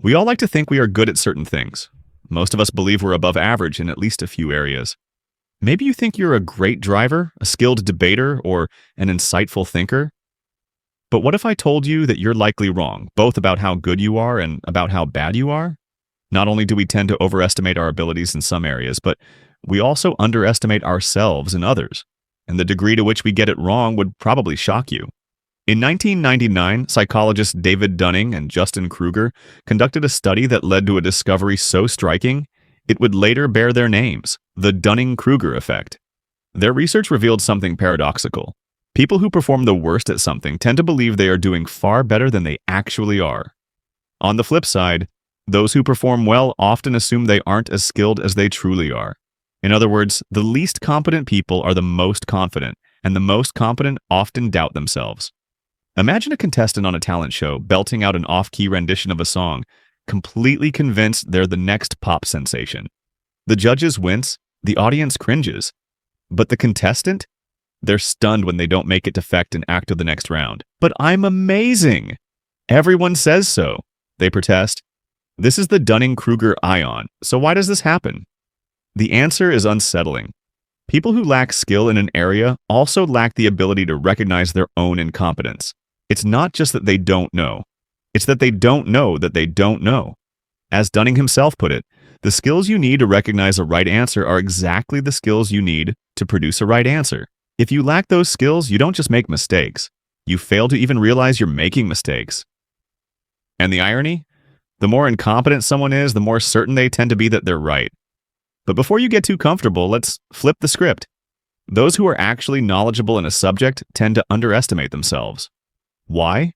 We all like to think we are good at certain things. Most of us believe we're above average in at least a few areas. Maybe you think you're a great driver, a skilled debater, or an insightful thinker. But what if I told you that you're likely wrong, both about how good you are and about how bad you are? Not only do we tend to overestimate our abilities in some areas, but we also underestimate ourselves in others. And the degree to which we get it wrong would probably shock you. In 1999, psychologists David Dunning and Dunning-Kruger conducted a study that led to a discovery so striking, it would later bear their names, the Dunning-Kruger effect. Their research revealed something paradoxical. People who perform the worst at something tend to believe they are doing far better than they actually are. On the flip side, those who perform well often assume they aren't as skilled as they truly are. In other words, the least competent people are the most confident, and the most competent often doubt themselves. Imagine a contestant on a talent show belting out an off-key rendition of a song, completely convinced they're the next pop sensation. The judges wince, the audience cringes. But the contestant? They're stunned when they don't make it to Fecht and act of the next round. But I'm amazing! Everyone says so, they protest. This is the Dunning-Kruger ion, so why does this happen? The answer is unsettling. People who lack skill in an area also lack the ability to recognize their own incompetence. It's not just that they don't know. It's that they don't know that they don't know. As Dunning himself put it, the skills you need to recognize a right answer are exactly the skills you need to produce a right answer. If you lack those skills, you don't just make mistakes. You fail to even realize you're making mistakes. And the irony? The more incompetent someone is, the more certain they tend to be that they're right. But before you get too comfortable, let's flip the script. Those who are actually knowledgeable in a subject tend to underestimate themselves. Why?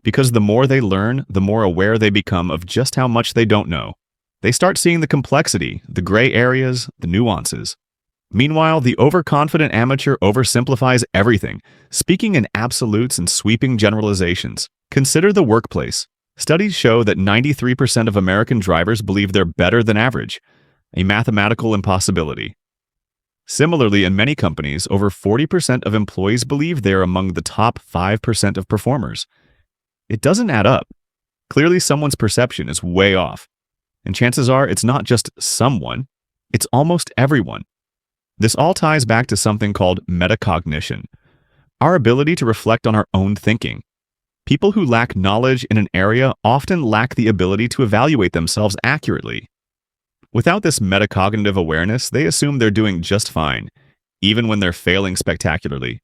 Because the more they learn, the more aware they become of just how much they don't know. They start seeing the complexity, the gray areas, the nuances. Meanwhile, the overconfident amateur oversimplifies everything, speaking in absolutes and sweeping generalizations. Consider the workplace. Studies show that 93% of American drivers believe they're better than average, a mathematical impossibility. Similarly, in many companies, over 40% of employees believe they're among the top 5% of performers. It doesn't add up. Clearly, someone's perception is way off. And chances are it's not just someone, it's almost everyone. This all ties back to something called metacognition, our ability to reflect on our own thinking. People who lack knowledge in an area often lack the ability to evaluate themselves accurately. Without this metacognitive awareness, they assume they're doing just fine, even when they're failing spectacularly.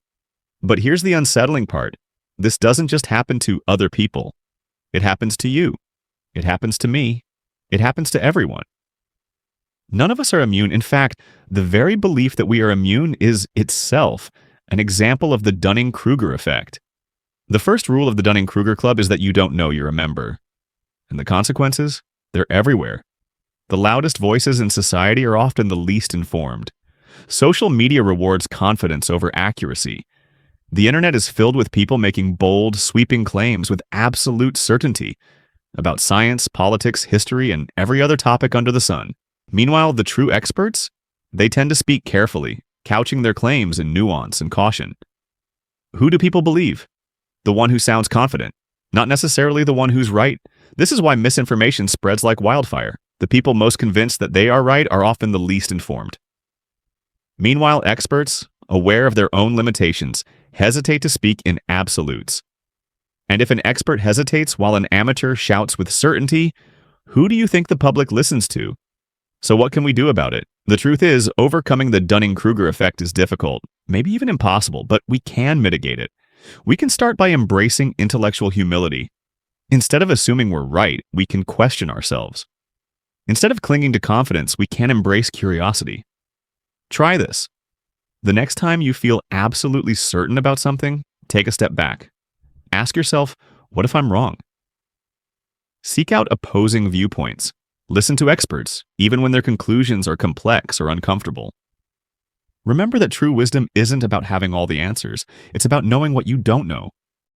But here's the unsettling part. This doesn't just happen to other people. It happens to you. It happens to me. It happens to everyone. None of us are immune. In fact, the very belief that we are immune is itself an example of the Dunning-Kruger effect. The first rule of the Dunning-Kruger Club is that you don't know you're a member. And the consequences? They're everywhere. The loudest voices in society are often the least informed. Social media rewards confidence over accuracy. The internet is filled with people making bold, sweeping claims with absolute certainty about science, politics, history, and every other topic under the sun. Meanwhile, the true experts? They tend to speak carefully, couching their claims in nuance and caution. Who do people believe? The one who sounds confident, not necessarily the one who's right. This is why misinformation spreads like wildfire. The people most convinced that they are right are often the least informed. Meanwhile, experts, aware of their own limitations, hesitate to speak in absolutes. And if an expert hesitates while an amateur shouts with certainty, who do you think the public listens to? So what can we do about it? The truth is, overcoming the Dunning-Kruger effect is difficult, maybe even impossible, but we can mitigate it. We can start by embracing intellectual humility. Instead of assuming we're right, we can question ourselves. Instead of clinging to confidence, we can embrace curiosity. Try this. The next time you feel absolutely certain about something, take a step back. Ask yourself, what if I'm wrong? Seek out opposing viewpoints. Listen to experts, even when their conclusions are complex or uncomfortable. Remember that true wisdom isn't about having all the answers. It's about knowing what you don't know